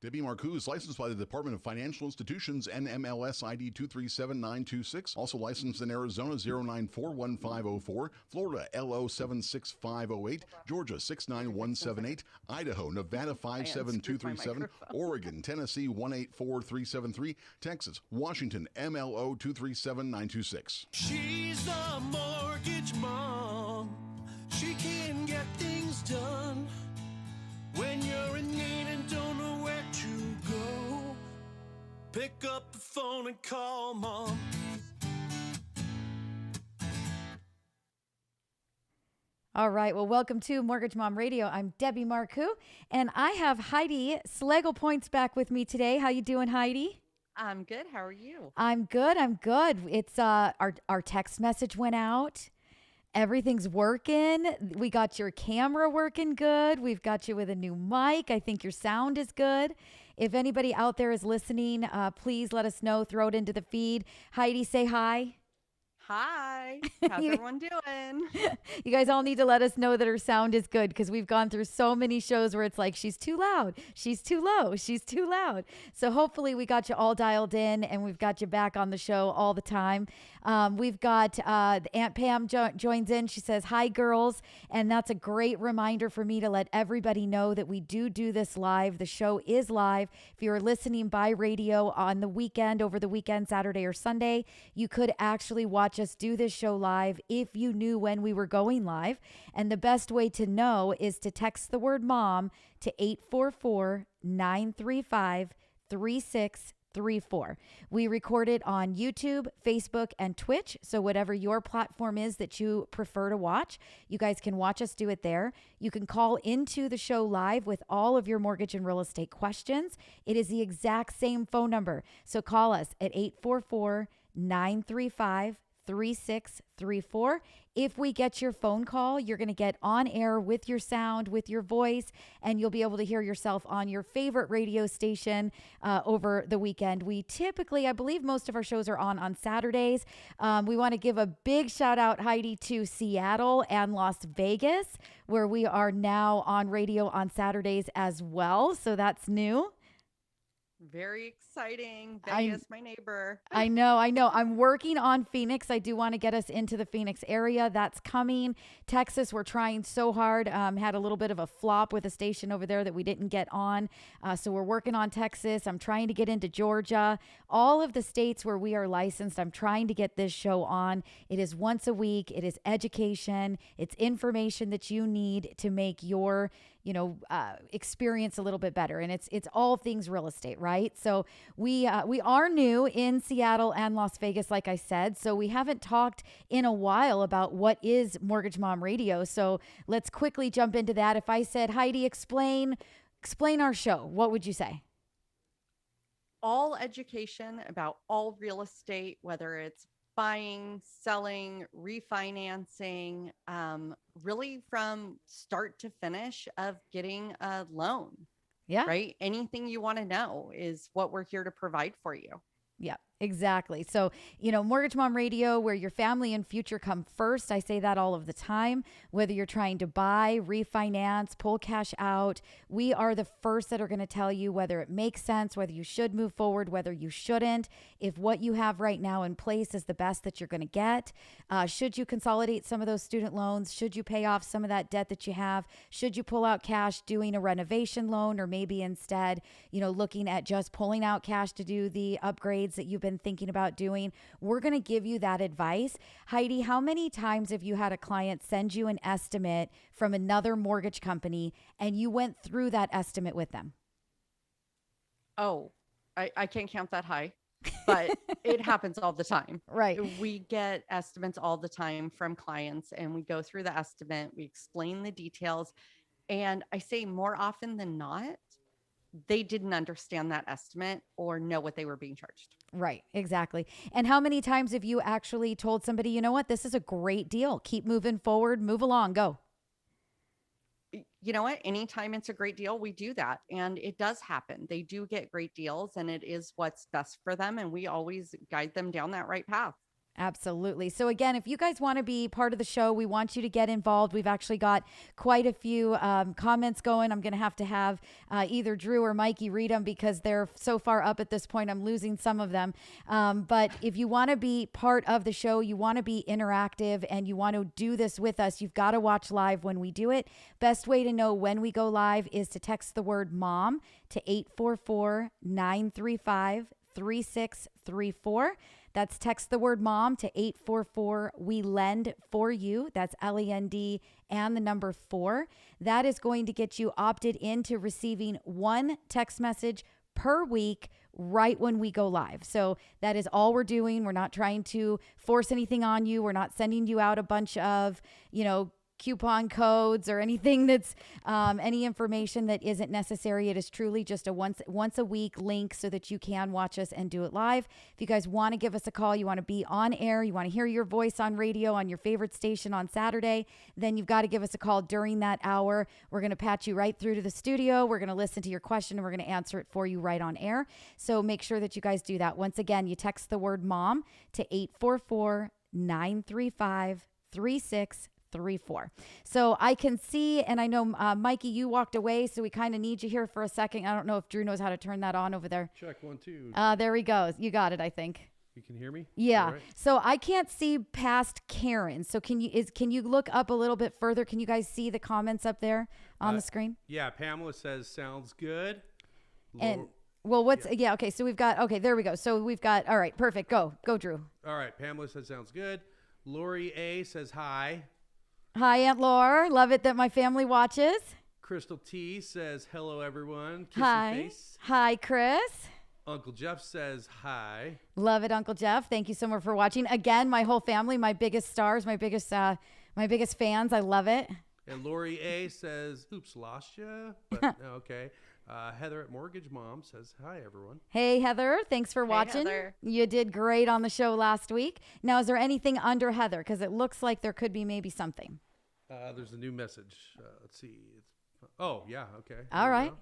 Debbie Marcoux is licensed by the Department of Financial Institutions, NMLS ID 237926. Also licensed in Arizona 0941504, Florida LO 76508, Georgia 69178, Idaho, Nevada 57237, Oregon, Tennessee 184373, Texas, Washington MLO 237926. She's a mortgage mom. She can get things done. When you're in need and don't know where to go, pick up the phone and call Mom. All right. Well, welcome to Mortgage Mom Radio. I'm Debbie Marcoux, and I have Heidi Schlegel-Points back with me today. How you doing, Heidi? I'm good. How are you? I'm good. It's our text message went out. Everything's working. We got your camera working good. We've got you with a new mic. I think your sound is good. If anybody out there is listening, please let us know. Throw it into the feed. Heidi, say hi. Hi. How's everyone doing? You guys all need to let us know that her sound is good, because we've gone through so many shows where it's like, she's too loud, she's too low, she's too loud. So hopefully we got you all dialed in and we've got you back on the show all the time. We've got Aunt Pam joins in. She says, hi, girls. And that's a great reminder for me to let everybody know that we do this live. The show is live. If you're listening by radio on the weekend, over the weekend, Saturday or Sunday, you could actually watch us do this show live if you knew when we were going live. And the best way to know is to text the word mom to 844-935-3634. We record it on YouTube, Facebook, and Twitch. So whatever your platform is that you prefer to watch, you guys can watch us do it there. You can call into the show live with all of your mortgage and real estate questions. It is the exact same phone number. So call us at 844-935-3634. If we get your phone call, you're going to get on air with your sound, with your voice, and you'll be able to hear yourself on your favorite radio station over the weekend. We typically, I believe most of our shows are on Saturdays. We want to give a big shout out, Heidi, to Seattle and Las Vegas, where we are now on radio on Saturdays as well. So that's new. Very exciting. Vegas, my neighbor. I know. I'm working on Phoenix. I do want to get us into the Phoenix area. That's coming. Texas, we're trying so hard. Had a little bit of a flop with a station over there that we didn't get on. So we're working on Texas. I'm trying to get into Georgia. All of the states where we are licensed, I'm trying to get this show on. It is once a week. It is education. It's information that you need to make your experience a little bit better. And it's all things real estate, right? So we are new in Seattle and Las Vegas, like I said. So we haven't talked in a while about what is Mortgage Mom Radio. So let's quickly jump into that. If I said, Heidi, explain our show, what would you say? All education about all real estate, whether it's buying, selling, refinancing, really from start to finish of getting a loan. Yeah. Right. Anything you want to know is what we're here to provide for you. Yeah, exactly. So, Mortgage Mom Radio, where your family and future come first. I say that all of the time. Whether you're trying to buy, refinance, pull cash out, we are the first that are going to tell you whether it makes sense, whether you should move forward, whether you shouldn't, if what you have right now in place is the best that you're going to get. Should you consolidate some of those student loans? Should you pay off some of that debt that you have? Should you pull out cash doing a renovation loan, or maybe instead, looking at just pulling out cash to do the upgrades that you've been thinking about doing? We're going to give you that advice. Heidi, how many times have you had a client send you an estimate from another mortgage company and you went through that estimate with them? Oh, I can't count that high, but it happens all the time. Right. We get estimates all the time from clients, and we go through the estimate. We explain the details. And I say more often than not, they didn't understand that estimate or know what they were being charged. Right, exactly. And how many times have you actually told somebody, you know what, this is a great deal. Keep moving forward, move along, go. You know what? Anytime it's a great deal, we do that. And it does happen. They do get great deals, and it is what's best for them. And we always guide them down that right path. Absolutely. So again, if you guys want to be part of the show, we want you to get involved. We've actually got quite a few comments going. I'm going to have either Drew or Mikey read them because they're so far up at this point. I'm losing some of them. But if you want to be part of the show, you want to be interactive and you want to do this with us, you've got to watch live when we do it. Best way to know when we go live is to text the word MOM to 844-935-3634. That's text the word MOM to 844 We Lend for You. That's LEND and the number 4. That is going to get you opted into receiving one text message per week right when we go live. So that is all we're doing. We're not trying to force anything on you. We're not sending you out a bunch of, coupon codes or anything that's any information that isn't necessary. It is truly just a once a week link so that you can watch us and do it live. If you guys want to give us a call, you want to be on air, you want to hear your voice on radio on your favorite station on Saturday, then you've got to give us a call during that hour. We're going to patch you right through to the studio. We're going to listen to your question and we're going to answer it for you right on air. So make sure that you guys do that. Once again, you text the word MOM to 844-935-3634. So I can see, and I know, Mikey, you walked away, so we kind of need you here for a second. I don't know if Drew knows how to turn that on over there. Check 1, 2. There he goes. You got it, I think. You can hear me? Yeah. All right. So I can't see past Karen. So can you look up a little bit further? Can you guys see the comments up there on the screen? Yeah. Pamela says, sounds good. And well, okay. So we've got, okay, there we go. So we've got, all right, perfect. Go, Drew. All right. Pamela says, sounds good. Lori A says, hi. Hi, Aunt Laura. Love it that my family watches. Crystal T says, hello, everyone. Kissy Hi. face. Hi, Chris. Uncle Jeff says, hi. Love it, Uncle Jeff. Thank you so much for watching. Again, my whole family, my biggest stars, my biggest fans. I love it. And Lori A says, oops, lost ya. But okay. Heather at Mortgage Mom says, hi, everyone. Hey, Heather. Thanks for watching. Heather. You did great on the show last week. Now, is there anything under Heather? Because it looks like there could be maybe something. There's a new message. Let's see. Oh, yeah. Okay. All right.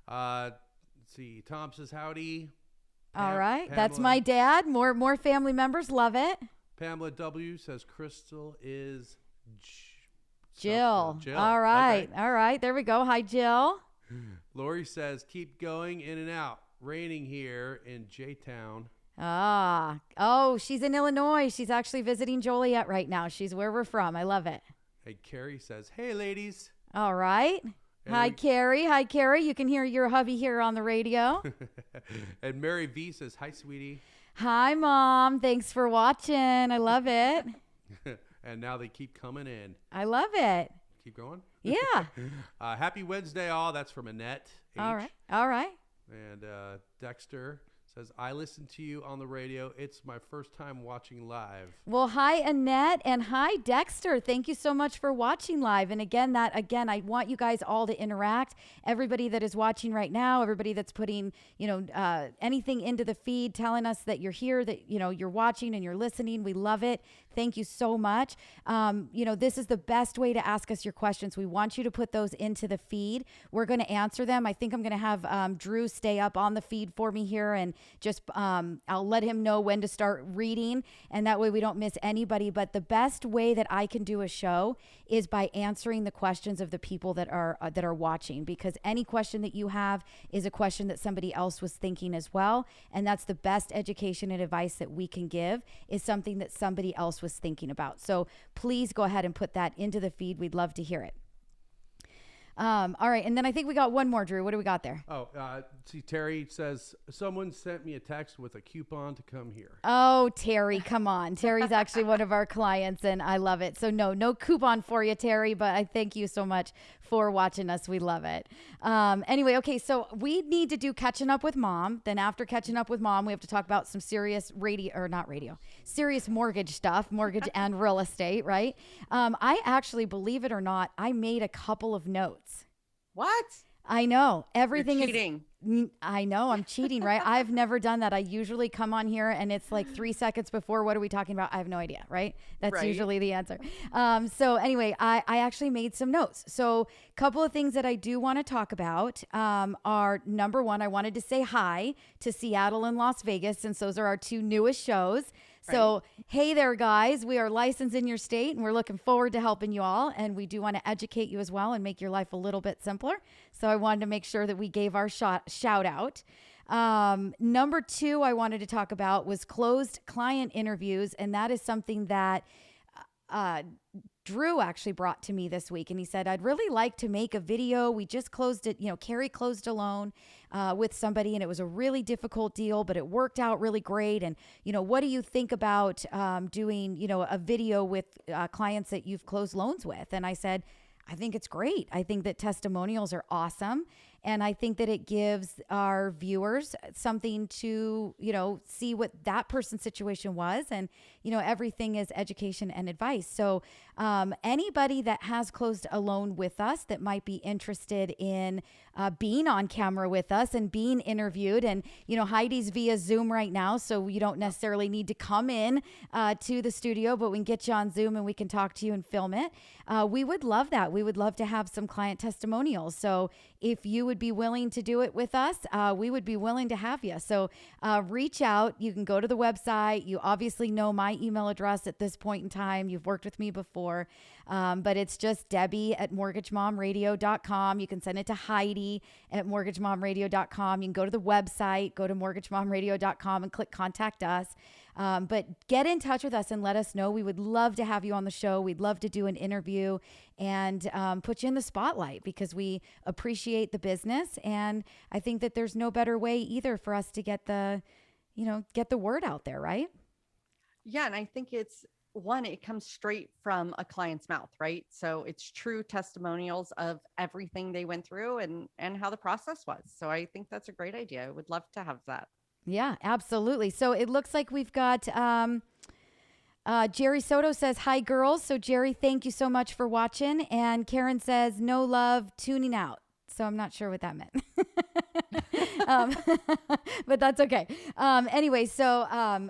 Let's see. Tom says, howdy. All right. Pamela, That's my dad. More family members. Love it. Pamela W says, Crystal is Jill. Jill. All right. Okay. All right. There we go. Hi, Jill. Lori says, keep going in and out. Raining here in J-Town. Oh, she's in Illinois. She's actually visiting Joliet right now. She's where we're from. I love it. Hey, Carrie says, hey, ladies. All right. Hi, Carrie. Hi, Carrie. You can hear your hubby here on the radio. And Mary V says, hi, sweetie. Hi, Mom. Thanks for watching. I love it. And now they keep coming in. I love it. Keep going? Yeah. Happy Wednesday, all. That's from Annette H. All right. All right. And Dexter says, I listen to you on the radio. It's my first time watching live. Well, hi, Annette, and hi, Dexter. Thank you so much for watching live. And again, I want you guys all to interact. Everybody that is watching right now, everybody that's putting, anything into the feed, telling us that you're here, that, you're watching and you're listening. We love it. Thank you so much. This is the best way to ask us your questions. We want you to put those into the feed. We're going to answer them. I think I'm going to have Drew stay up on the feed for me here, and just I'll let him know when to start reading, and that way we don't miss anybody. But the best way that I can do a show is by answering the questions of the people that are watching, because any question that you have is a question that somebody else was thinking as well, and that's the best education and advice that we can give, is something that somebody else was thinking about. So please go ahead and put that into the feed. We'd love to hear it. All right. And then I think we got one more, Drew. What do we got there? Oh, see, Terry says, someone sent me a text with a coupon to come here. Oh, Terry, come on. Terry's actually one of our clients, and I love it. So no coupon for you, Terry, but I thank you so much for watching us. We love it. Anyway, okay, so we need to do Catching Up with Mom. Then after Catching Up with Mom, we have to talk about some serious serious mortgage stuff, mortgage and real estate, right? I actually, believe it or not, I made a couple of notes. What? I know. Everything You're is. cheating. I know I'm cheating, right? I've never done that. I usually come on here and it's like 3 seconds before. What are we talking about? I have no idea, right? That's Right. usually the answer. So anyway, I actually made some notes. So a couple of things that I do want to talk about are, number one, I wanted to say hi to Seattle and Las Vegas, since those are our two newest shows. So, hey there, guys. We are licensed in your state and we're looking forward to helping you all. And we do want to educate you as well and make your life a little bit simpler. So I wanted to make sure that we gave our shout out. Number two, I wanted to talk about was closed client interviews. And that is something that Drew actually brought to me this week. And he said, I'd really like to make a video. We just closed it. Carrie closed a loan with somebody and it was a really difficult deal, but it worked out really great. And, what do you think about doing, a video with clients that you've closed loans with? And I said, I think it's great. I think that testimonials are awesome. And I think that it gives our viewers something to, see what that person's situation was. And, everything is education and advice. So anybody that has closed a loan with us that might be interested in being on camera with us and being interviewed. And, Heidi's via Zoom right now, so you don't necessarily need to come in to the studio, but we can get you on Zoom and we can talk to you and film it. We would love that. We would love to have some client testimonials. So if you would be willing to do it with us, we would be willing to have you. So reach out. You can go to the website. You obviously know my email address at this point in time. You've worked with me before, but it's just Debbie@MortgageMomRadio.com. You can send it to Heidi at MortgageMomRadio.com. You can go to the website, go to MortgageMomRadio.com and click contact us. But get in touch with us and let us know. We would love to have you on the show. We'd love to do an interview and put you in the spotlight because we appreciate the business. And I think that there's no better way either for us to get the word out there, right? Yeah. And I think it comes straight from a client's mouth, right? So it's true testimonials of everything they went through and how the process was. So I think that's a great idea. I would love to have that. Yeah, absolutely. So it looks like we've got Jerry Soto says, hi, girls. So Jerry, thank you so much for watching. And Karen says, no love, tuning out. So I'm not sure what that meant. But that's okay. Anyway, so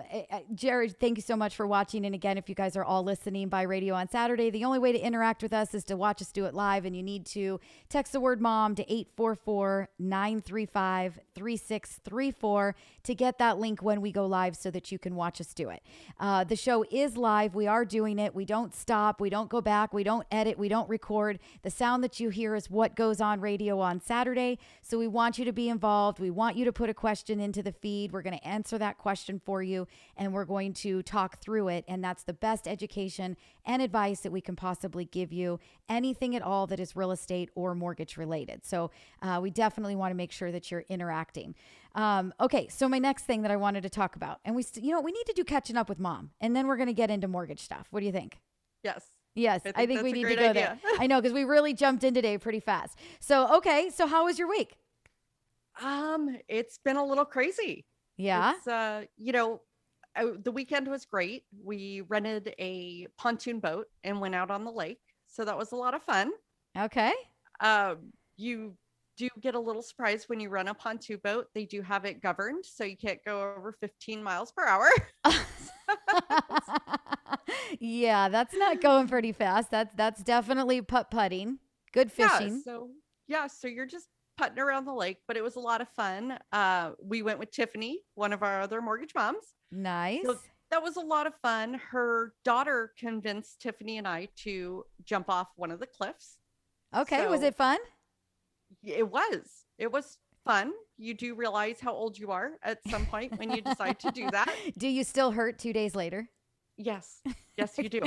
Jerry, thank you so much for watching. And again, if you guys are all listening by radio on Saturday, the only way to interact with us is to watch us do it live. And you need to text the word mom to 844-935-3634 to get that link when we go live so that you can watch us do it. The show is live. We are doing it. We don't stop. We don't go back. We don't edit. We don't record. The sound that you hear is what goes on radio on Saturday. So we want you to be involved. We want you to put a question into the feed. We're going to answer that question for you and we're going to talk through it. And that's the best education and advice that we can possibly give you. Anything at all that is real estate or mortgage related. So we definitely want to make sure that you're interacting. Okay. So my next thing that I wanted to talk about, and we need to do catching up with mom and then we're going to get into mortgage stuff. What do you think? Yes. Yes, I think we need to go there. I know, because we really jumped in today pretty fast. So, okay. So how was your week? It's been a little crazy. Yeah. It's, the weekend was great. We rented a pontoon boat and went out on the lake. So that was a lot of fun. Okay. You do get a little surprised when you run a pontoon boat. They do have it governed, so you can't go over 15 miles per hour. Yeah, that's not going pretty fast. That's definitely putt-putting. Good fishing. So you're just putting around the lake, but it was a lot of fun. We went with Tiffany, one of our other mortgage moms. Nice. So that was a lot of fun. Her daughter convinced Tiffany and I to jump off one of the cliffs. Okay. Was it fun? It was fun. You do realize how old you are at some point when you decide to do that. Do you still hurt 2 days later? Yes, you do.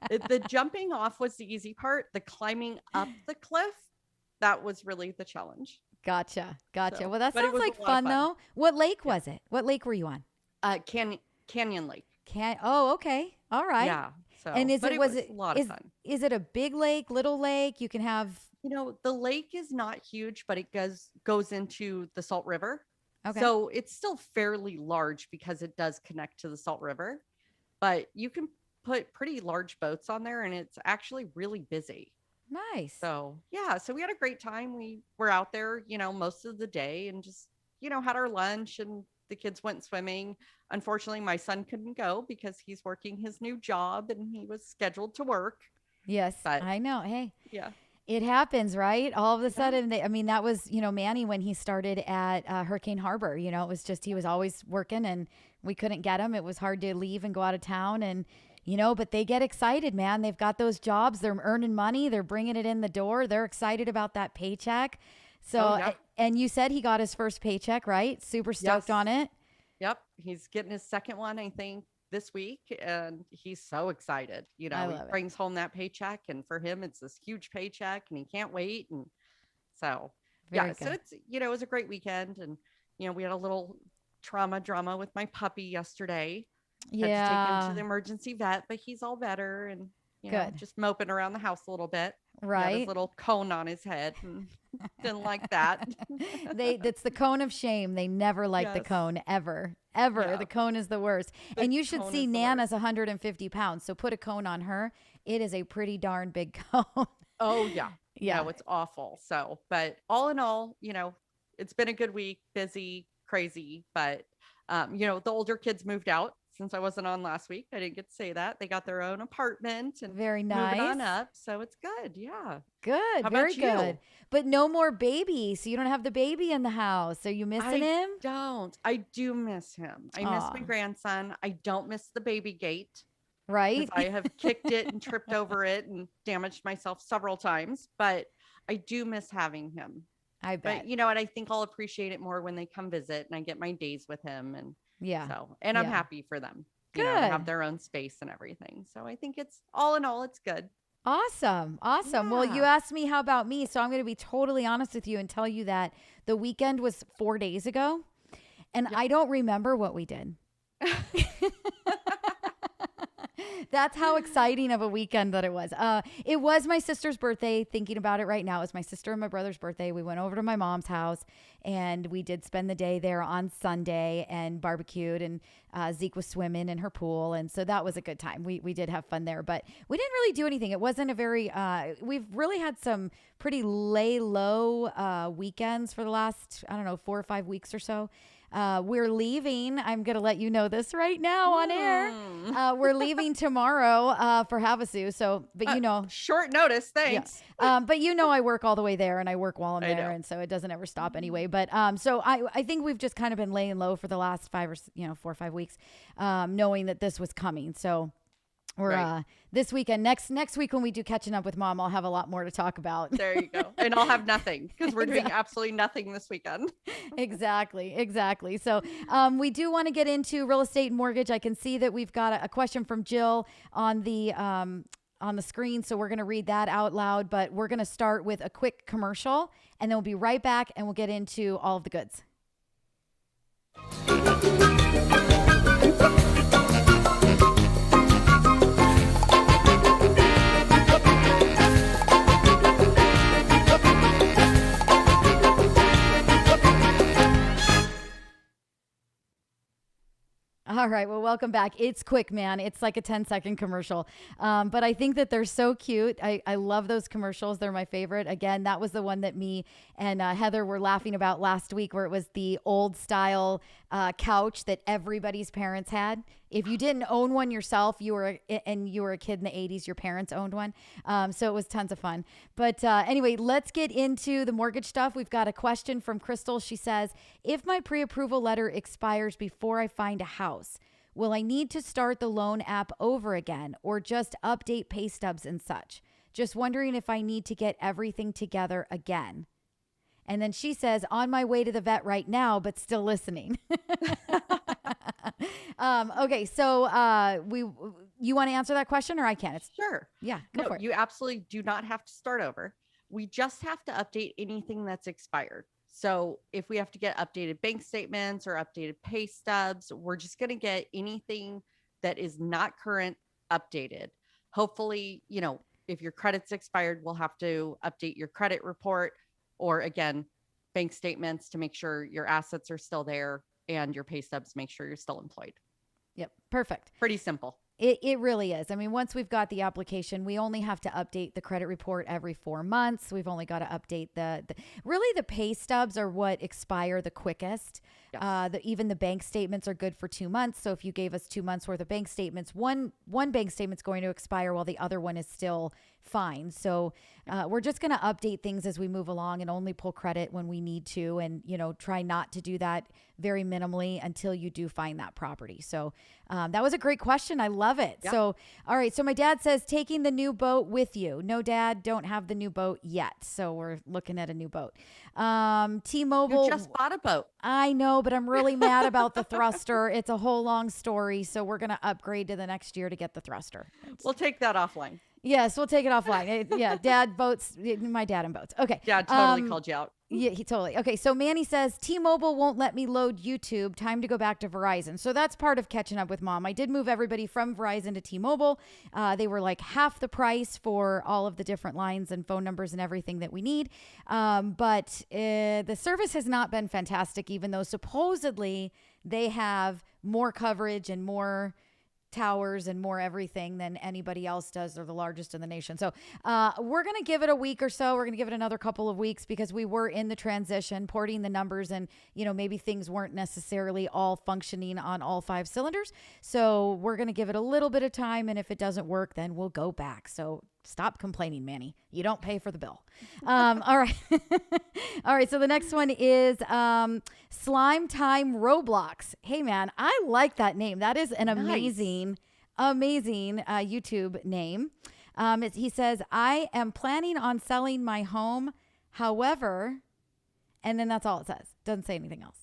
The jumping off was the easy part. The climbing up the cliff, that was really the challenge. Gotcha. So, well, that but it sounds was like a lot of fun, fun. though. What lake was it? What lake were you on? Canyon Lake. Oh, okay. All right. Yeah. So, and it was a lot of fun. Is it a big lake, little lake? You can have. The lake is not huge, but it goes into the Salt River. Okay. So it's still fairly large because it does connect to the Salt River. But you can put pretty large boats on there and it's actually really busy. Nice. So, yeah, so we had a great time. We were out there, most of the day and just, had our lunch and the kids went swimming. Unfortunately, my son couldn't go because he's working his new job and he was scheduled to work. Yes, But I know. Hey, yeah, it happens, right? All of a yeah, sudden, that was, Manny when he started at Hurricane Harbor. It was just, he was always working and we couldn't get him. It was hard to leave and go out of town. And, but they get excited, man. They've got those jobs. They're earning money. They're bringing it in the door. They're excited about that paycheck. So, yeah. and you said he got his first paycheck, right? Super stoked Yes. on it. Yep. He's getting his second one, I think, this week. And he's so excited. He love it. brings home that paycheck. And for him, it's this huge paycheck and he can't wait. And so, Very yeah. So good. it's, it was a great weekend. And, we had a little drama with my puppy yesterday. Had to take him to the emergency vet, but he's all better. And, Good. just moping around the house a little bit. He had Right. his little cone on his head. And didn't like that. That's the cone of shame. They never like the Yes. cone ever. Yeah. The cone is the worst. The And you should cone see is the Nana's 150 pounds. So put a cone on her. It is a pretty darn big cone. Oh yeah. Yeah. No, it's awful. So, but all in all, it's been a good week, busy, crazy, but the older kids moved out since I wasn't on last week. I didn't get to say that. They got their own apartment and Very moving on nice. up. So it's good. Yeah. Good. How Very about you? good. But no more baby. So you don't have the baby in the house. Are you missing him? I do miss him. I miss my Aw. grandson. I don't miss the baby gate. Right? I have kicked it and tripped over it and damaged myself several times, but I do miss having him. I bet. But you know what? I think I'll appreciate it more when they come visit and I get my days with him. And Yeah. so, and I'm Yeah. happy for them, to Good. have their own space and everything. So I think it's all in all, it's good. Awesome. Well, you Yeah. asked me how about me. So I'm going to be totally honest with you and tell you that the weekend was 4 days ago. And I don't remember what we did. That's how exciting of a weekend that it was. It was my sister's birthday. Thinking about it right now, it was my sister and my brother's birthday. We went over to my mom's house and we did spend the day there on Sunday and barbecued, and Zeke was swimming in her pool. And so that was a good time. We did have fun there, but we didn't really do anything. It wasn't a very, we've really had some pretty lay low weekends for the last, 4 or 5 weeks or so. We're leaving. I'm going to let you know this right now on air. We're leaving tomorrow for Havasu. So, but short notice. Thanks. but I work all the way there and I work while I'm I there. know. And so it doesn't ever stop anyway. But so I think we've just kind of been laying low for the last 4 or 5 weeks, knowing that this was coming. So we're Right. this weekend, next week when we do catching up with Mom, I'll have a lot more to talk about. There you go. And I'll have nothing because we're doing absolutely nothing this weekend. Exactly. So we do want to get into real estate and mortgage. I can see that we've got a question from Jill on the screen. So we're going to read that out loud, but we're going to start with a quick commercial and then we'll be right back and we'll get into all of the goods. All right. Well, welcome back. It's quick, man. It's like a 10-second commercial. But I think that they're so cute. I love those commercials. They're my favorite. Again, that was the one that me and Heather were laughing about last week, where it was the old style couch that everybody's parents had. If you didn't own one yourself, you were a kid in the 80s, your parents owned one. So it was tons of fun. But anyway, let's get into the mortgage stuff. We've got a question from Crystal. She says, if my pre-approval letter expires before I find a house, will I need to start the loan app over again or just update pay stubs and such? Just wondering if I need to get everything together again. And then she says, on my way to the vet right now, but still listening. Okay, so you want to answer that question or I can? Sure. Yeah, go for it. You absolutely do not have to start over. We just have to update anything that's expired. So if we have to get updated bank statements or updated pay stubs, we're just going to get anything that is not current updated. Hopefully, if your credit's expired, we'll have to update your credit report or again, bank statements to make sure your assets are still there and your pay stubs make sure you're still employed. Yep, perfect. Pretty simple. It really is. I mean, once we've got the application, we only have to update the credit report every 4 months. We've only got to update really the pay stubs are what expire the quickest. Yes. Even the bank statements are good for 2 months. So if you gave us 2 months worth of bank statements, one bank statement's going to expire while the other one is still fine. So we're just going to update things as we move along and only pull credit when we need to, and try not to do that very minimally until you do find that property. So that was a great question. I love it. Yep. So all right, so my dad says taking the new boat with you. No, Dad, don't have the new boat yet. So we're looking at a new boat. T-Mobile. You just bought a boat. I know, but I'm really mad about the thruster. It's a whole long story. So we're going to upgrade to the next year to get the thruster. We'll take that offline. Yes, we'll take it offline. Yeah, Dad boats. My dad and boats. Okay. Yeah, totally called you out. Yeah, he totally. Okay, so Manny says T-Mobile won't let me load YouTube. Time to go back to Verizon. So that's part of catching up with Mom. I did move everybody from Verizon to T-Mobile. They were like half the price for all of the different lines and phone numbers and everything that we need. But the service has not been fantastic, even though supposedly they have more coverage and more towers and more everything than anybody else does. They're the largest in the nation. So we're going to give it a week or so. We're going to give it another couple of weeks because we were in the transition, porting the numbers, and maybe things weren't necessarily all functioning on all 5 cylinders. So we're going to give it a little bit of time, and if it doesn't work, then we'll go back. So stop complaining, Manny. You don't pay for the bill. All right. All right. So the next one is Slime Time Roblox. Hey, man, I like that name. That is an amazing YouTube name. He says, I am planning on selling my home. However, and then that's all it says. Doesn't say anything else.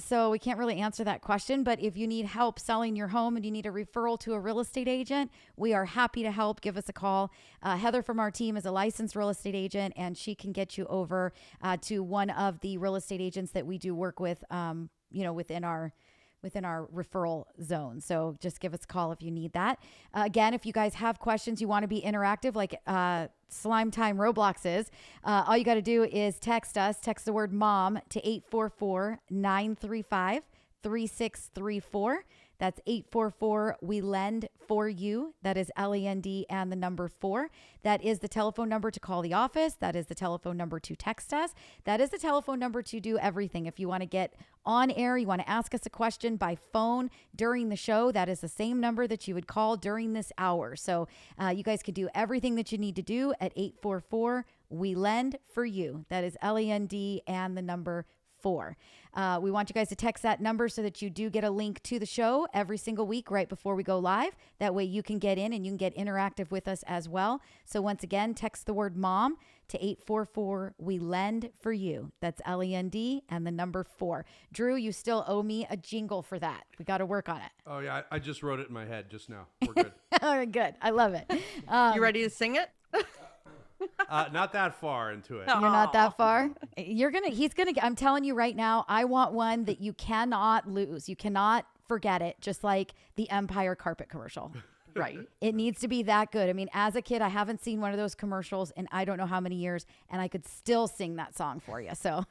So we can't really answer that question, but if you need help selling your home and you need a referral to a real estate agent, we are happy to help. Give us a call. Heather from our team is a licensed real estate agent, and she can get you over to one of the real estate agents that we do work with, within our referral zone. So just give us a call if you need that. Again, if you guys have questions, you want to be interactive like Slime Time Roblox is, all you got to do is text the word mom to 844-935-3634. That's 844 we lend for you. That is LEND and the number 4. That is the telephone number to call the office. That is the telephone number to text us. That is the telephone number to do everything. If you want to get on air, you want to ask us a question by phone during the show, that is the same number that you would call during this hour. So you guys could do everything that you need to do at 844 we lend for you. That is LEND and the number 4. We want you guys to text that number so that you do get a link to the show every single week right before we go live. That way you can get in and you can get interactive with us as well. So once again, text the word mom to 844 we lend for you. That's LEND and the number 4. Drew, you still owe me a jingle for that. We got to work on it. Oh yeah, I just wrote it in my head just now. We're good. All right, good. I love it. You ready to sing it? Not that far into it. You're not that far. I'm telling you right now, I want one that you cannot lose. You cannot forget it. Just like the Empire carpet commercial. Right. It needs to be that good. I mean, as a kid, I haven't seen one of those commercials in I don't know how many years, and I could still sing that song for you. So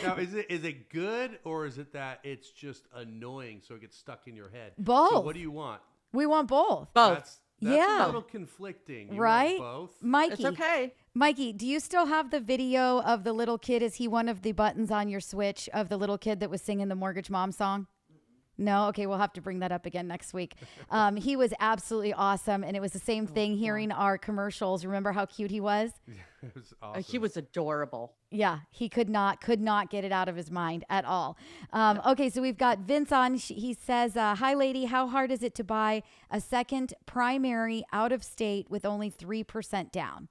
now, is it good, or is it that it's just annoying so it gets stuck in your head? Both. So what do you want? We want both. Both. That's a little conflicting. You right? want both? Mikey. It's okay. Mikey, do you still have the video of the little kid? Is he one of the buttons on your Switch of the little kid that was singing the Mortgage Mom song? No? Okay, we'll have to bring that up again next week. He was absolutely awesome, and it was the same thing hearing our commercials. Remember how cute he was? It was awesome. He was adorable. Yeah, he could not get it out of his mind at all. Okay, so we've got Vince on. He says, hi, lady. How hard is it to buy a second primary out of state with only 3% down?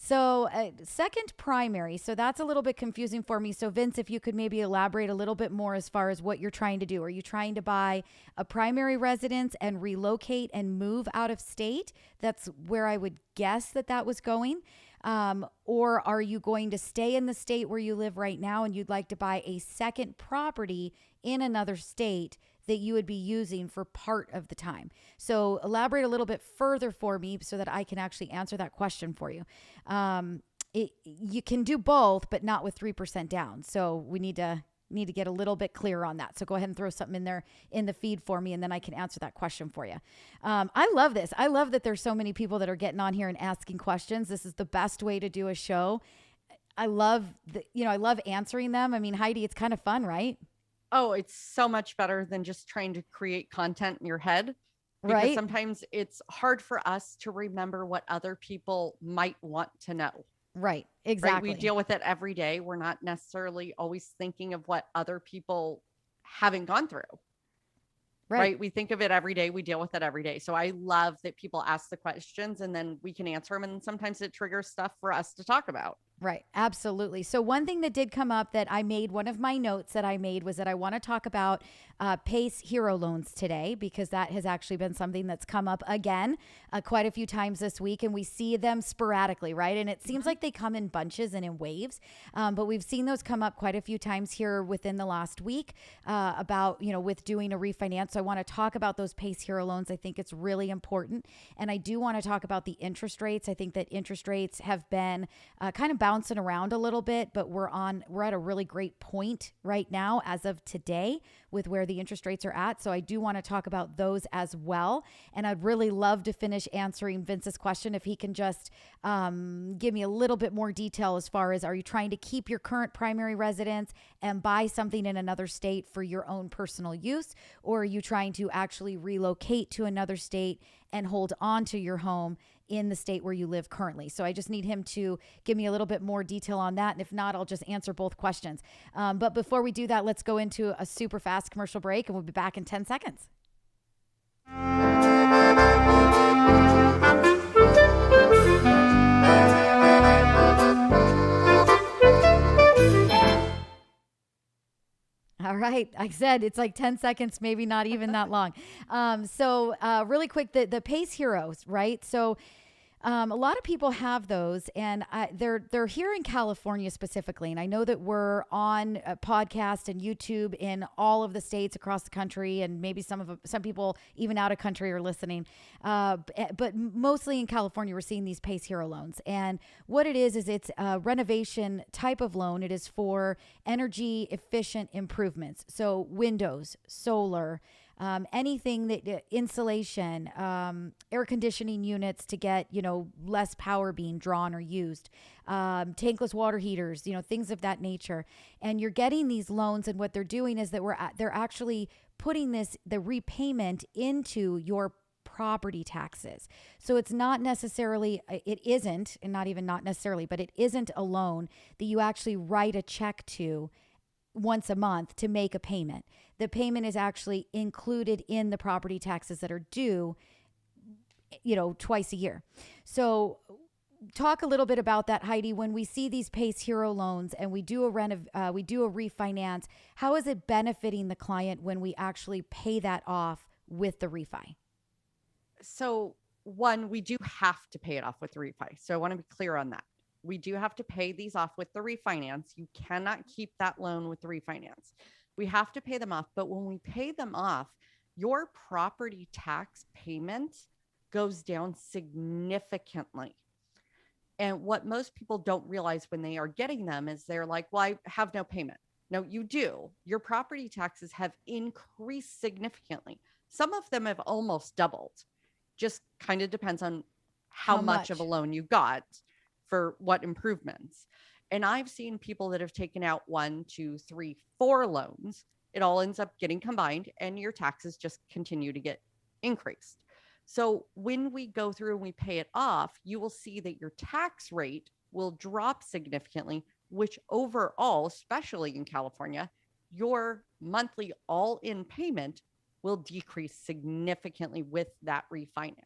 So second primary, so that's a little bit confusing for me. So Vince, if you could maybe elaborate a little bit more as far as what you're trying to do. Are you trying to buy a primary residence and relocate and move out of state? That's where I would guess that was going. Or are you going to stay in the state where you live right now and you'd like to buy a second property in another state that you would be using for part of the time? So elaborate a little bit further for me so that I can actually answer that question for you. You can do both, but not with 3% down. So we need to need to get a little bit clearer on that. So go ahead and throw something in there in the feed for me, and then I can answer that question for you. I love this. I love that there's so many people that are getting on here and asking questions. This is the best way to do a show. I love I love answering them. I mean, Heidi, it's kind of fun, right? Oh, it's so much better than just trying to create content in your head. Because Right. sometimes it's hard for us to remember what other people might want to know. Right. Right? Exactly. We deal with it every day. We're not necessarily always thinking of what other people haven't gone through. Right. We think of it every day. We deal with it every day. So I love that people ask the questions and then we can answer them. And sometimes it triggers stuff for us to talk about. Right. Absolutely. So one thing that did come up that I made, one of my notes that I made was that I want to talk about PACE hero loans today, because that has actually been something that's come up again quite a few times this week. And we see them sporadically, right? And it seems like they come in bunches and in waves. But we've seen those come up quite a few times here within the last week about, with doing a refinance. So I want to talk about those PACE hero loans. I think it's really important. And I do want to talk about the interest rates. I think that interest rates have been kind of bouncing around a little bit, but we're at a really great point right now as of today with where the interest rates are at. So I do want to talk about those as well. And I'd really love to finish answering Vince's question if he can just give me a little bit more detail as far as, are you trying to keep your current primary residence and buy something in another state for your own personal use? Or are you trying to actually relocate to another state and hold on to your home in the state where you live currently? So I just need him to give me a little bit more detail on that. And if not, I'll just answer both questions. But before we do that, let's go into a super fast commercial break, and we'll be back in 10 seconds. All right. I said it's like 10 seconds, maybe not even that long. So really quick, the PACE heroes, right? So a lot of people have those, and they're here in California specifically. And I know that we're on a podcast and YouTube in all of the states across the country, and maybe some people even out of country are listening. But mostly in California, we're seeing these PACE hero loans. And what it is it's a renovation type of loan. It is for energy efficient improvements. So windows, solar, anything that insulation, air conditioning units to get, less power being drawn or used, tankless water heaters, things of that nature. And you're getting these loans, and what they're doing is that they're actually putting the repayment into your property taxes. So it's not necessarily, it isn't, and not even not necessarily, but it isn't a loan that you actually write a check to once a month to make a payment. The payment is actually included in the property taxes that are due, twice a year. So talk a little bit about that, Heidi. When we see these PACE hero loans and we do a refinance, how is it benefiting the client when we actually pay that off with the refi? So one, we do have to pay it off with the refi. So I want to be clear on that. We do have to pay these off with the refinance. You cannot keep that loan with the refinance. We have to pay them off. But when we pay them off, your property tax payment goes down significantly. And what most people don't realize when they are getting them is they're like, well, I have no payment. No, you do. Your property taxes have increased significantly. Some of them have almost doubled. Just kind of depends on how much of a loan you got for what improvements. And I've seen people that have taken out 1, 2, 3, 4 loans. It all ends up getting combined and your taxes just continue to get increased. So when we go through and we pay it off, you will see that your tax rate will drop significantly, which overall, especially in California, your monthly all-in payment will decrease significantly with that refinance.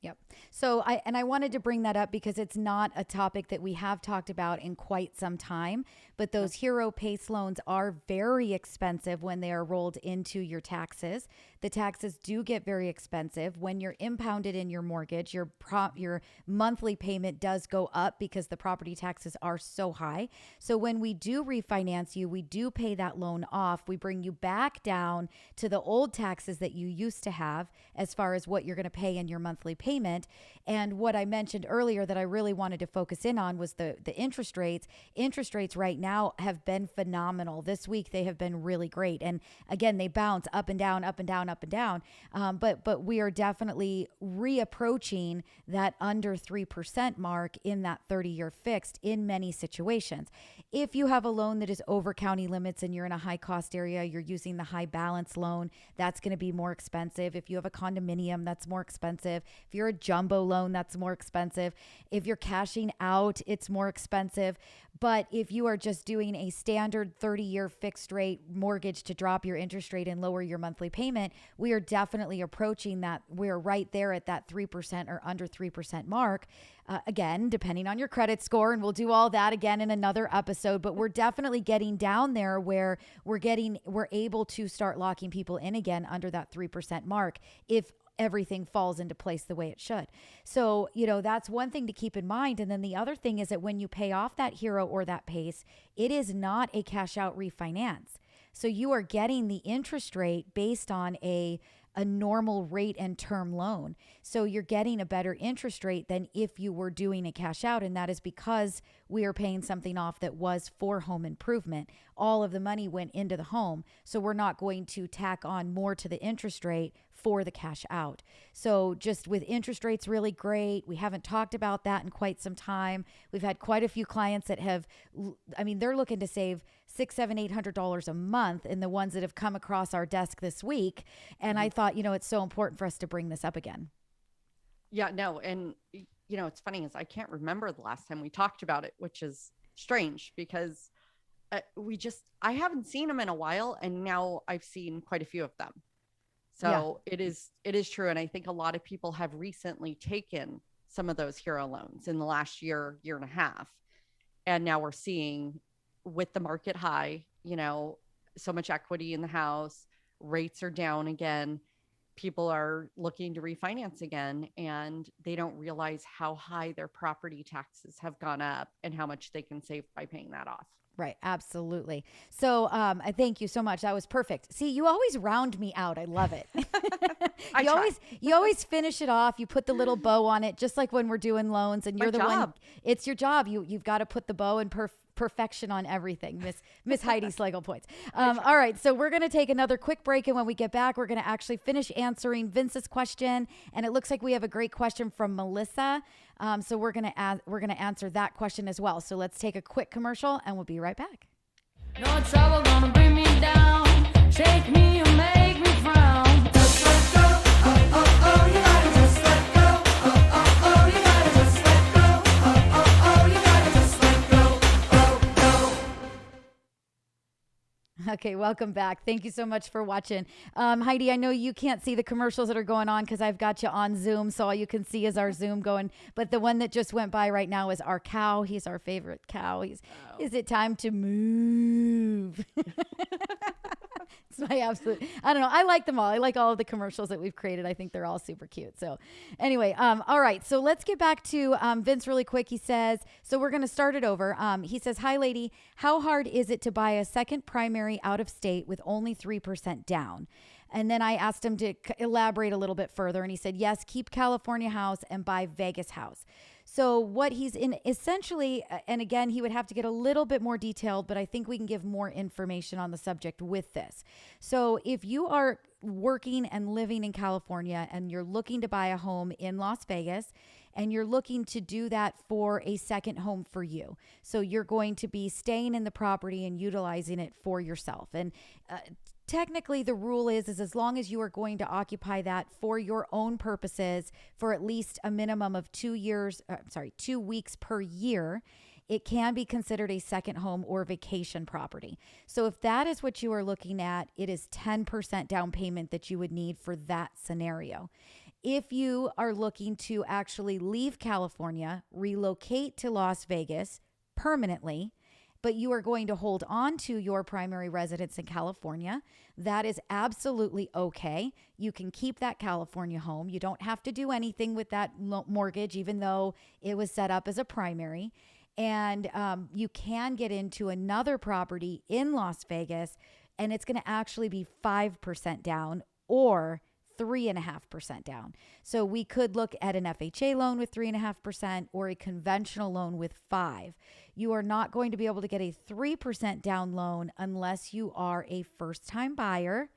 Yep. So I wanted to bring that up because it's not a topic that we have talked about in quite some time, but those hero PACE loans are very expensive when they are rolled into your taxes. The taxes do get very expensive when you're impounded in your mortgage. Your monthly payment does go up because the property taxes are so high. So when we do refinance you, we do pay that loan off. We bring you back down to the old taxes that you used to have as far as what you're going to pay in your monthly payment. payment. And what I mentioned earlier that I really wanted to focus in on was the interest rates. Interest rates right now have been phenomenal. This week they have been really great. And again, they bounce up and down, up and down, up and down. But we are definitely reapproaching that under 3% mark in that 30-year fixed in many situations. If you have a loan that is over county limits and you're in a high cost area, you're using the high balance loan, that's going to be more expensive. If you have a condominium, that's more expensive. If you're a jumbo loan, that's more expensive. If you're cashing out, it's more expensive. But if you are just doing a standard 30-year fixed rate mortgage to drop your interest rate and lower your monthly payment, we are definitely approaching that. We're right there at that 3% or under 3% mark. Again, depending on your credit score, and we'll do all that again in another episode, but we're definitely getting down there where we're able to start locking people in again under that 3% mark if everything falls into place the way it should. So, that's one thing to keep in mind. And then the other thing is that when you pay off that HERO or that PACE, it is not a cash out refinance. So you are getting the interest rate based on a normal rate and term loan. So you're getting a better interest rate than if you were doing a cash out. And that is because we are paying something off that was for home improvement. All of the money went into the home. So we're not going to tack on more to the interest rate for the cash out. So just with interest rates really great. We haven't talked about that in quite some time. We've had quite a few clients that they're looking to save $600, $700, $800 a month in the ones that have come across our desk this week. And I thought, it's so important for us to bring this up again. Yeah, no. And, it's funny is I can't remember the last time we talked about it, which is strange because I haven't seen them in a while. And now I've seen quite a few of them. So yeah. It is true. And I think a lot of people have recently taken some of those HERO loans in the last year and a half. And now we're seeing with the market high, so much equity in the house, rates are down again. People are looking to refinance again, and they don't realize how high their property taxes have gone up and how much they can save by paying that off. Right. Absolutely. So I thank you so much. That was perfect. See, you always round me out. I love it. You always finish it off. You put the little bow on it, just like when we're doing loans and you're the one. It's your job. You've got to put the bow and perfection on everything. Miss Heidi Schlegel points. All right. So we're going to take another quick break. And when we get back, we're going to actually finish answering Vince's question. And it looks like we have a great question from Melissa. So we're going to answer that question as well. So let's take a quick commercial and we'll be right back. No trouble gonna bring me down, shake me and make me frown. Just let go, oh, oh, oh, you gotta just let go. Oh, oh, oh, you gotta just let go. Oh, oh, oh, you gotta just let go. Oh, oh. Okay, welcome back. Thank you so much for watching. Heidi, I know you can't see the commercials that are going on because I've got you on Zoom, so all you can see is our Zoom going. But the one that just went by right now is our cow. He's our favorite cow. Is it time to move? It's my absolute, I don't know. I like them all. I like all of the commercials that we've created. I think they're all super cute. So anyway, all right. So let's get back to Vince really quick. He says, so we're going to start it over. He says, hi, lady. How hard is it to buy a second primary out of state with only 3% down? And then I asked him to elaborate a little bit further. And he said, yes, keep California house and buy Vegas house. So what he's in essentially, and again, he would have to get a little bit more detailed, but I think we can give more information on the subject with this. So if you are working and living in California and you're looking to buy a home in Las Vegas, and you're looking to do that for a second home for you. So you're going to be staying in the property and utilizing it for yourself. And technically the rule is as long as you are going to occupy that for your own purposes for at least a minimum of 2 weeks per year, it can be considered a second home or vacation property. So if that is what you are looking at, it is 10% down payment that you would need for that scenario. If you are looking to actually leave California, relocate to Las Vegas permanently, but you are going to hold on to your primary residence in California, that is absolutely okay. You can keep that California home. You don't have to do anything with that mortgage, even though it was set up as a primary. And you can get into another property in Las Vegas, and it's going to actually be 5% down or 3.5% down. So we could look at an FHA loan with 3.5% or a conventional loan with 5%. You are not going to be able to get a 3% down loan unless you are a first-time buyer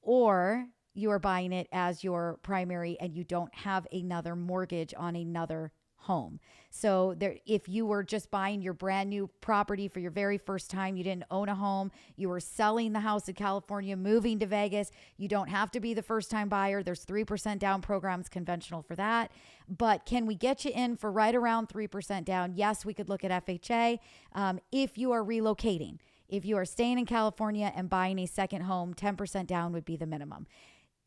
or you are buying it as your primary and you don't have another mortgage on another home. So there, if you were just buying your brand new property for your very first time, you didn't own a home, you were selling the house in California, moving to Vegas, you don't have to be the first time buyer. There's 3% down programs conventional for that. But can we get you in for right around 3% down? Yes, we could look at FHA. If you are relocating, if you are staying in California and buying a second home, 10% down would be the minimum.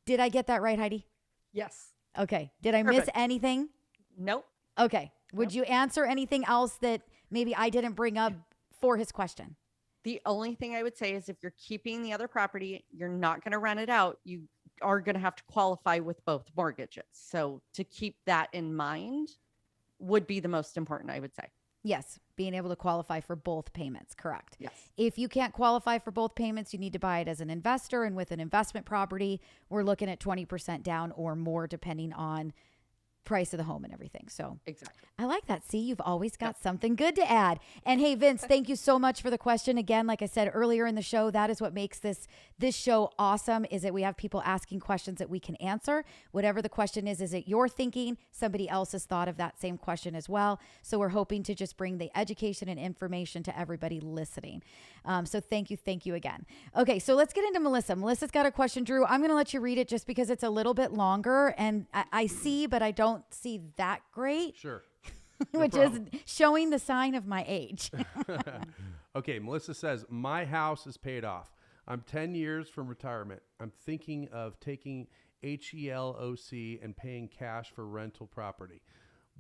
Did I get that right, Heidi? Yes. Okay. Did I miss Perfect. anything? Nope. Okay. Would Nope. you answer anything else that maybe I didn't bring up for his question? The only thing I would say is if you're keeping the other property, you're not going to rent it out. You are going to have to qualify with both mortgages. So to keep that in mind would be the most important, I would say. Yes. Being able to qualify for both payments. Correct. Yes. If you can't qualify for both payments, you need to buy it as an investor. And with an investment property, we're looking at 20% down or more, depending on price of the home and everything. So Exactly. I like that. See, you've always got something good to add. And hey, Vince, thank you so much for the question. Again, like I said earlier in the show, that is what makes this show awesome, is that we have people asking questions that we can answer. Whatever the question is it your thinking? Somebody else has thought of that same question as well. So we're hoping to just bring the education and information to everybody listening. So thank you again. Okay, so let's get into Melissa. Melissa's got a question, Drew. I'm going to let you read it just because it's a little bit longer, and I see, but I don't see that great. Sure. No Which problem. is showing the sign of my age. Okay, Melissa says, my house is paid off. I'm 10 years from retirement. I'm thinking of taking HELOC and paying cash for rental property.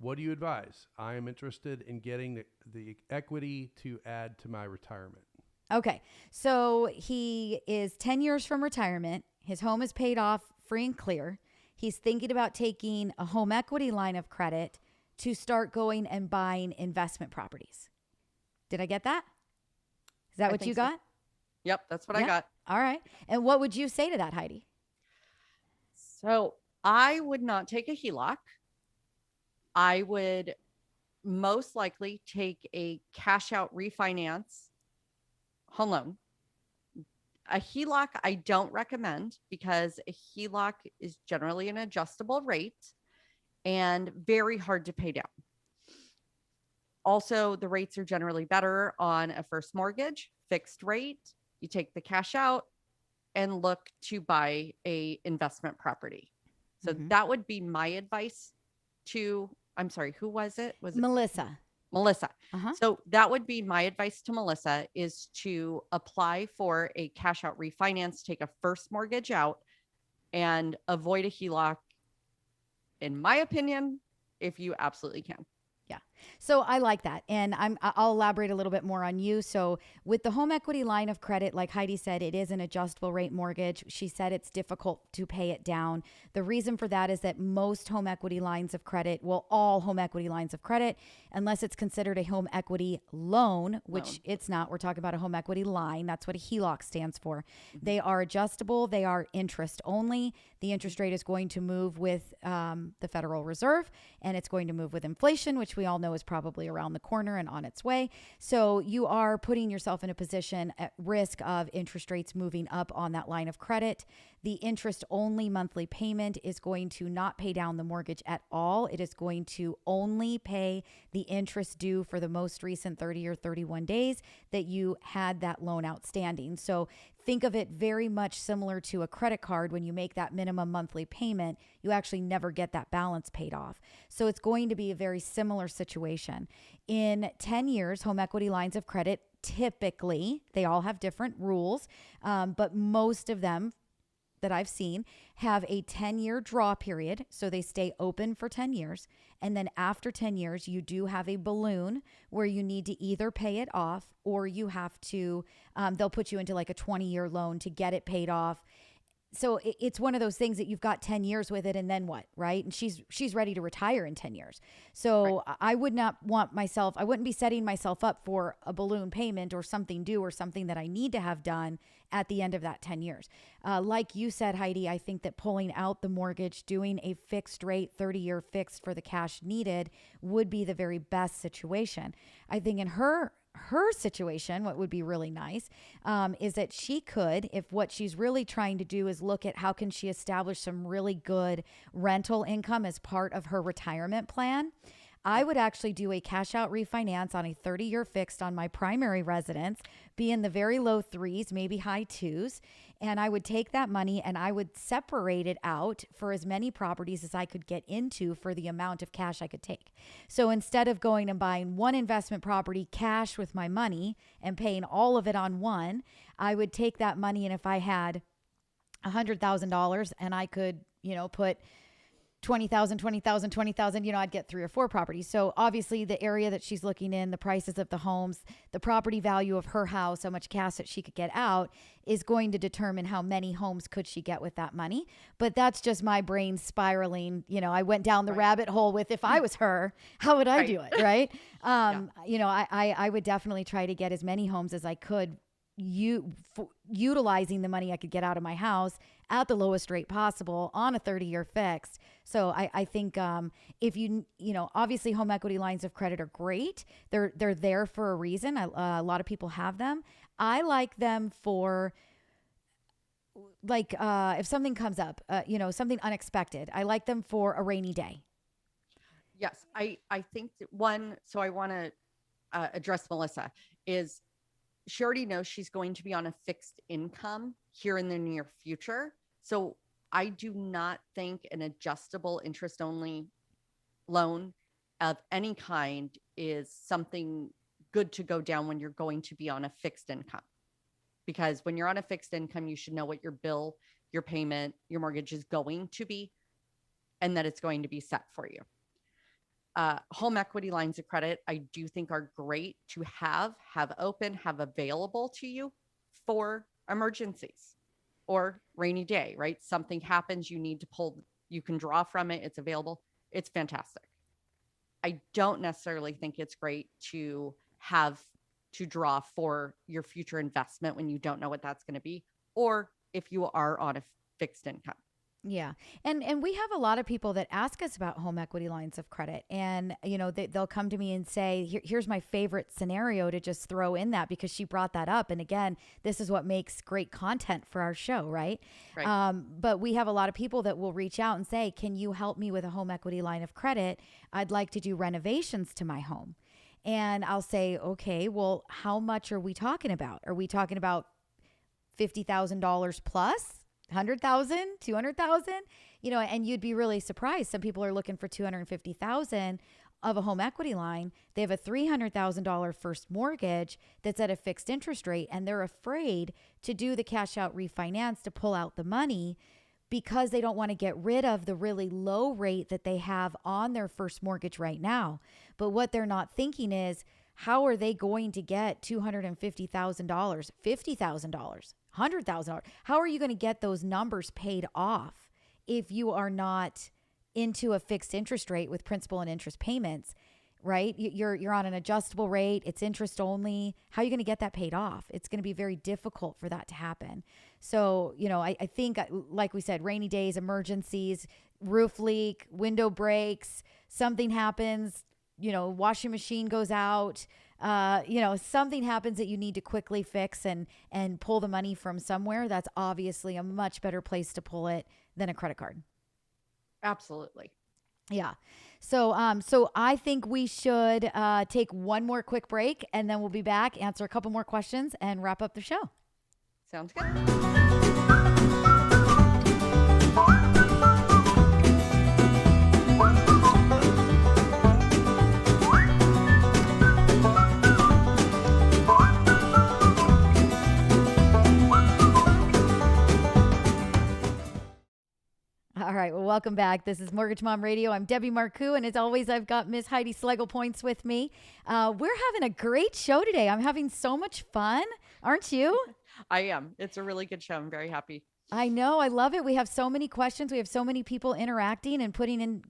What do you advise? I am interested in getting the equity to add to my retirement. Okay, so he is 10 years from retirement. His home is paid off free and clear. He's thinking about taking a home equity line of credit to start going and buying investment properties. Did I get that? Is that I what you think so. got? Yep. That's what I Yeah. got. All right. And what would you say to that, Heidi? So I would not take a HELOC. I would most likely take a cash out refinance home loan. A HELOC I don't recommend because a HELOC is generally an adjustable rate and very hard to pay down. Also, the rates are generally better on a first mortgage, fixed rate. You take the cash out and look to buy a investment property. So Mhm. that would be my advice to, I'm sorry, who was it? Was it Melissa. Melissa? Uh-huh. So that would be my advice to Melissa, is to apply for a cash out refinance, take a first mortgage out, and avoid a HELOC, in my opinion, if you absolutely can. Yeah. So I like that. And I'll elaborate a little bit more on you. So with the home equity line of credit, like Heidi said, it is an adjustable rate mortgage. She said it's difficult to pay it down. The reason for that is that most home equity lines of credit, well, all home equity lines of credit, unless it's considered a home equity loan, which it's not, we're talking about a home equity line. That's what a HELOC stands for. They are adjustable. They are interest only. The interest rate is going to move with the Federal Reserve, and it's going to move with inflation, which we all know is probably around the corner and on its way. So you are putting yourself in a position at risk of interest rates moving up on that line of credit. The interest only monthly payment is going to not pay down the mortgage at all. It is going to only pay the interest due for the most recent 30 or 31 days that you had that loan outstanding. So think of it very much similar to a credit card. When you make that minimum monthly payment, you actually never get that balance paid off. So it's going to be a very similar situation. In 10 years, home equity lines of credit, typically, they all have different rules, but most of them that I've seen have a 10-year draw period. So they stay open for 10 years. And then after 10 years, you do have a balloon where you need to either pay it off, or you have to, they'll put you into like a 20-year loan to get it paid off. it's one of those things that you've got 10 years with it, and then what, right? And she's ready to retire in 10 years. So I would not I wouldn't be setting myself up for a balloon payment or something due or something that I need to have done at the end of that 10 years. Like you said, Heidi, I think that pulling out the mortgage, doing a fixed rate, 30-year fixed for the cash needed would be the very best situation. I think in her situation, what would be really nice is that she could, if what she's really trying to do is look at how can she establish some really good rental income as part of her retirement plan, I would actually do a cash out refinance on a 30-year fixed on my primary residence, be in the very low 3s, maybe high 2s. And I would take that money and I would separate it out for as many properties as I could get into for the amount of cash I could take. So instead of going and buying one investment property cash with my money and paying all of it on one, I would take that money, and if I had $100,000 and I could, put 20,000, 20,000, 20,000, I'd get 3 or 4 properties. So obviously the area that she's looking in, the prices of the homes, the property value of her house, how much cash that she could get out is going to determine how many homes could she get with that money. But that's just my brain spiraling. I went down the rabbit hole with, if I was her, how would I do it? Right. I would definitely try to get as many homes as I could, utilizing the money I could get out of my house at the lowest rate possible on a 30-year fixed. So I think if obviously home equity lines of credit are great. They're there for a reason. A lot of people have them. I like them for if something comes up, something unexpected. I like them for a rainy day. Yes, I think that so I want to address Melissa, is she already knows she's going to be on a fixed income here in the near future. So I do not think an adjustable interest only loan of any kind is something good to go down when you're going to be on a fixed income. Because when you're on a fixed income, you should know what your bill, your payment, your mortgage is going to be, and that it's going to be set for you. Home equity lines of credit, I do think are great to have open, have available to you for emergencies or rainy day, right? Something happens, you need to pull, you can draw from it. It's available. It's fantastic. I don't necessarily think it's great to have to draw for your future investment when you don't know what that's going to be, or if you are on a fixed income. Yeah. And we have a lot of people that ask us about home equity lines of credit, and, they'll come to me and say, here's my favorite scenario to just throw in that because she brought that up. And again, this is what makes great content for our show, right? But we have a lot of people that will reach out and say, can you help me with a home equity line of credit? I'd like to do renovations to my home. And I'll say, okay, well, how much are we talking about? Are we talking about $50,000 plus? 100,000, 200,000, and you'd be really surprised. Some people are looking for 250,000 of a home equity line. They have a $300,000 first mortgage that's at a fixed interest rate, and they're afraid to do the cash out refinance to pull out the money because they don't want to get rid of the really low rate that they have on their first mortgage right now. But what they're not thinking is, how are they going to get $250,000, $50,000? $100,000. How are you going to get those numbers paid off if you are not into a fixed interest rate with principal and interest payments, right? You're on an adjustable rate. It's interest only. How are you going to get that paid off? It's going to be very difficult for that to happen. So, I think, like we said, rainy days, emergencies, roof leak, window breaks, something happens, washing machine goes out, something happens that you need to quickly fix and pull the money from somewhere. That's obviously a much better place to pull it than a credit card. Absolutely. Yeah. So I think we should take one more quick break, and then we'll be back, answer a couple more questions, and wrap up the show. Sounds good. All right. Well, welcome back. This is Mortgage Mom Radio. I'm Debbie Marcoux, and as always, I've got Miss Heidi Schlegel-Points with me. We're having a great show today. I'm having so much fun. Aren't you? I am. It's a really good show. I'm very happy. I know. I love it. We have so many questions. We have so many people interacting and putting in,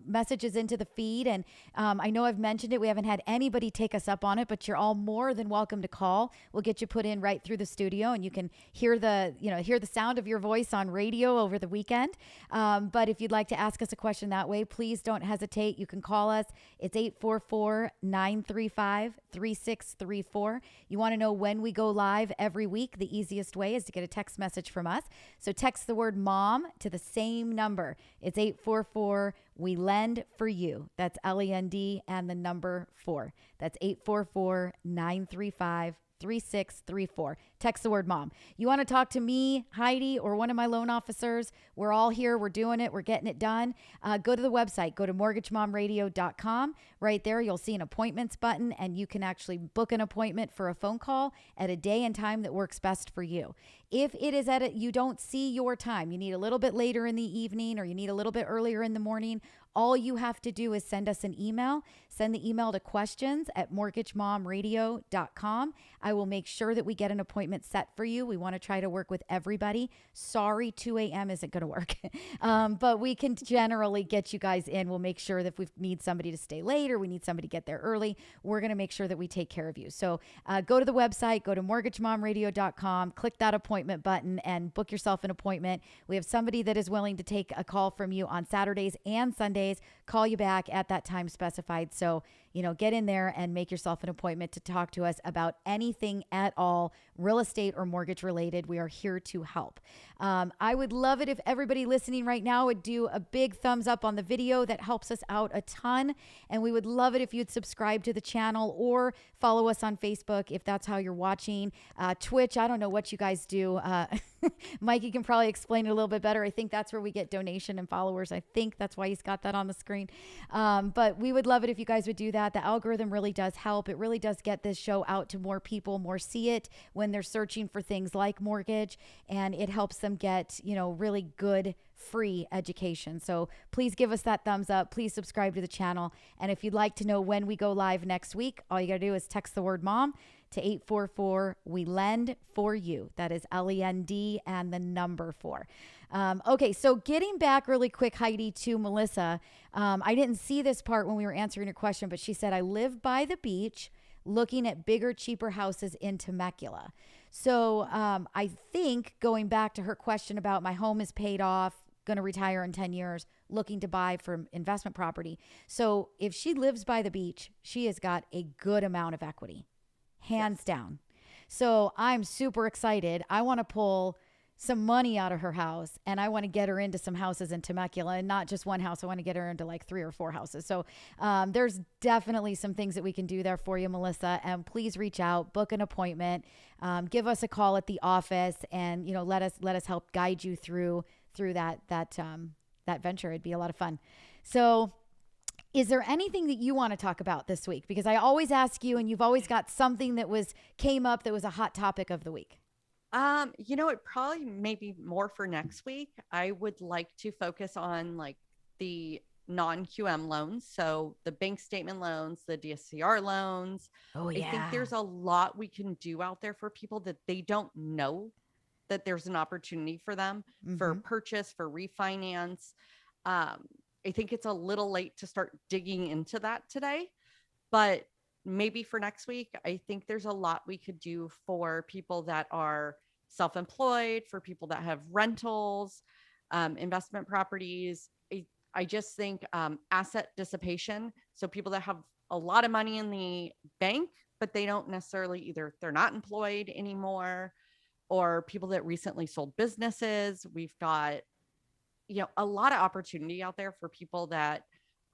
messages into the feed. And I know I've mentioned it. We haven't had anybody take us up on it, but you're all more than welcome to call. We'll get you put in right through the studio, and you can hear the sound of your voice on radio over the weekend. But if you'd like to ask us a question that way, please don't hesitate. You can call us. It's 844-935-3634. You want to know when we go live every week? The easiest way is to get a text message from us. So text the word mom to the same number. It's 844 We Lend for You. That's LEND and the number 4. That's 844-935-3634. Text the word mom. You want to talk to me, Heidi, or one of my loan officers? We're all here. We're doing it. We're getting it done. Go to the website. Go to MortgageMomRadio.com. Right there, you'll see an appointments button, and you can actually book an appointment for a phone call at a day and time that works best for you. If it is you don't see your time, you need a little bit later in the evening, or you need a little bit earlier in the morning, all you have to do is send us an email. Send the email to questions@MortgageMomRadio.com. I will make sure that we get an appointment set for you. We want to try to work with everybody. Sorry, 2 a.m. isn't going to work, but we can generally get you guys in. We'll make sure that if we need somebody to stay late or we need somebody to get there early, we're going to make sure that we take care of you. So go to the website, go to MortgageMomRadio.com, click that appointment button, and book yourself an appointment. We have somebody that is willing to take a call from you on Saturdays and Sundays, call you back at that time specified. So, get in there and make yourself an appointment to talk to us about anything at all, real estate or mortgage related. We are here to help. I would love it if everybody listening right now would do a big thumbs up on the video. That helps us out a ton. And we would love it if you'd subscribe to the channel or follow us on Facebook if that's how you're watching. Twitch, I don't know what you guys do. Mikey can probably explain it a little bit better. I think that's where we get donation and followers. I think that's why he's got that on the screen. But we would love it if you guys would do that. The algorithm really does help. It really does get this show out to more people, more see it when they're searching for things like mortgage, and it helps them get, really good free education. So please give us that thumbs up. Please subscribe to the channel. And if you'd like to know when we go live next week, all you got to do is text the word mom to 844 We Lend for You. That is LEND and the number 4. Okay, so getting back really quick, Heidi, to Melissa. I didn't see this part when we were answering her question, but she said, I live by the beach looking at bigger, cheaper houses in Temecula. So I think going back to her question about my home is paid off, going to retire in 10 years, looking to buy from investment property. So if she lives by the beach, she has got a good amount of equity, hands down. So I'm super excited. I want to pull some money out of her house, and I want to get her into some houses in Temecula, and not just one house. I want to get her into like 3 or 4 houses. So there's definitely some things that we can do there for you, Melissa. And please reach out, book an appointment, give us a call at the office, and let us help guide you through that venture. It'd be a lot of fun. So is there anything that you want to talk about this week? Because I always ask you, and you've always got something that came up that was a hot topic of the week. It probably maybe more for next week. I would like to focus on like the non-QM loans. So the bank statement loans, the DSCR loans. Oh, yeah. I think there's a lot we can do out there for people that they don't know that there's an opportunity for them for purchase, for refinance. I think it's a little late to start digging into that today, but maybe for next week, I think there's a lot we could do for people that are self-employed, for people that have rentals, investment properties. I just think asset dissipation. So people that have a lot of money in the bank, but they don't necessarily either they're not employed anymore, or people that recently sold businesses. We've got, a lot of opportunity out there for people that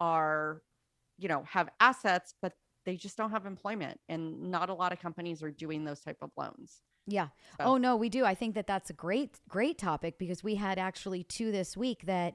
are, have assets, but they just don't have employment, and not a lot of companies are doing those type of loans. Yeah. So. Oh, no, we do. I think that's a great topic, because we had actually 2 this week that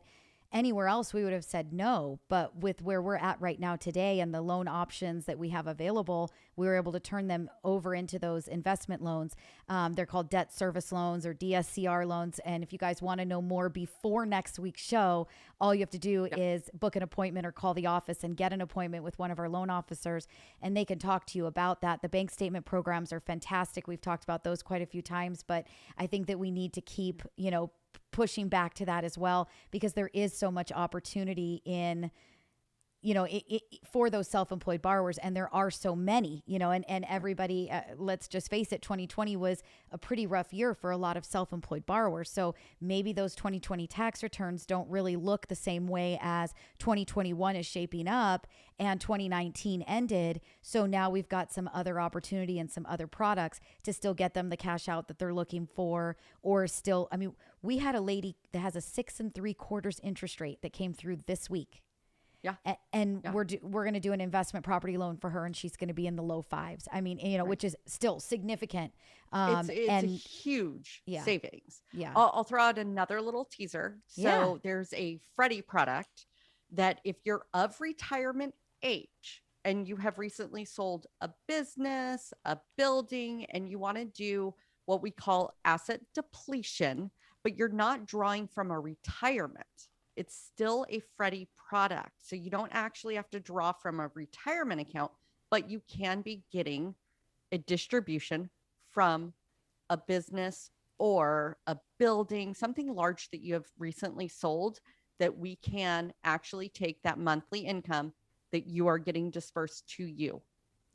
anywhere else we would have said no. But with where we're at right now today and the loan options that we have available, we were able to turn them over into those investment loans. They're called debt service loans or DSCR loans. And if you guys want to know more before next week's show, all you have to do is book an appointment or call the office and get an appointment with one of our loan officers, and they can talk to you about that. The bank statement programs are fantastic. We've talked about those quite a few times, but I think that we need to keep, pushing back to that as well, because there is so much opportunity in, for those self-employed borrowers. And there are so many, and everybody, let's just face it, 2020 was a pretty rough year for a lot of self-employed borrowers. So maybe those 2020 tax returns don't really look the same way as 2021 is shaping up and 2019 ended. So now we've got some other opportunity and some other products to still get them the cash out that they're looking for, or still, we had a lady that has a 6 3/4 interest rate that came through this week. Yeah. We're going to do an investment property loan for her, and she's going to be in the low 5s. Right. Which is still significant. It's a huge savings. Yeah. I'll throw out another little teaser. So there's a Freddie product that if you're of retirement age and you have recently sold a business, a building, and you want to do what we call asset depletion, but you're not drawing from a retirement, it's still a Freddie product. So you don't actually have to draw from a retirement account, but you can be getting a distribution from a business or a building, something large that you have recently sold, that we can actually take that monthly income that you are getting dispersed to you.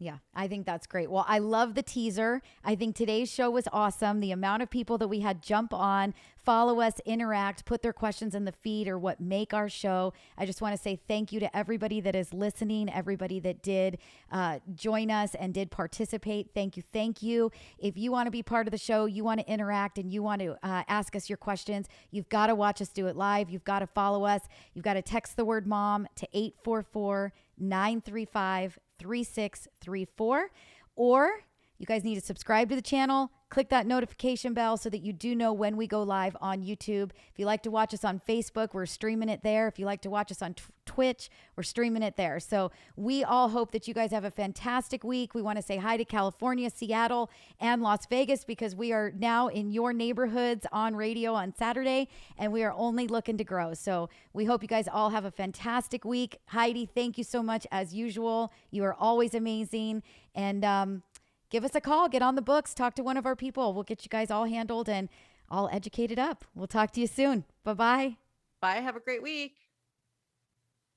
Yeah, I think that's great. Well, I love the teaser. I think today's show was awesome. The amount of people that we had jump on, follow us, interact, put their questions in the feed are what make our show. I just want to say thank you to everybody that is listening, everybody that did join us and did participate. Thank you. Thank you. If you want to be part of the show, you want to interact and you want to ask us your questions, you've got to watch us do it live. You've got to follow us. You've got to text the word mom to 844-935-3634, or you guys need to subscribe to the channel, click that notification bell so that you do know when we go live on YouTube. If you like to watch us on Facebook, we're streaming it there. If you like to watch us on Twitch, we're streaming it there. So we all hope that you guys have a fantastic week. We want to say hi to California, Seattle, and Las Vegas, because we are now in your neighborhoods on radio on Saturday, and we are only looking to grow. So we hope you guys all have a fantastic week. Heidi, thank you so much as usual. You are always amazing. And give us a call, get on the books, talk to one of our people. We'll get you guys all handled and all educated up. We'll talk to you soon. Bye-bye. Bye. Have a great week.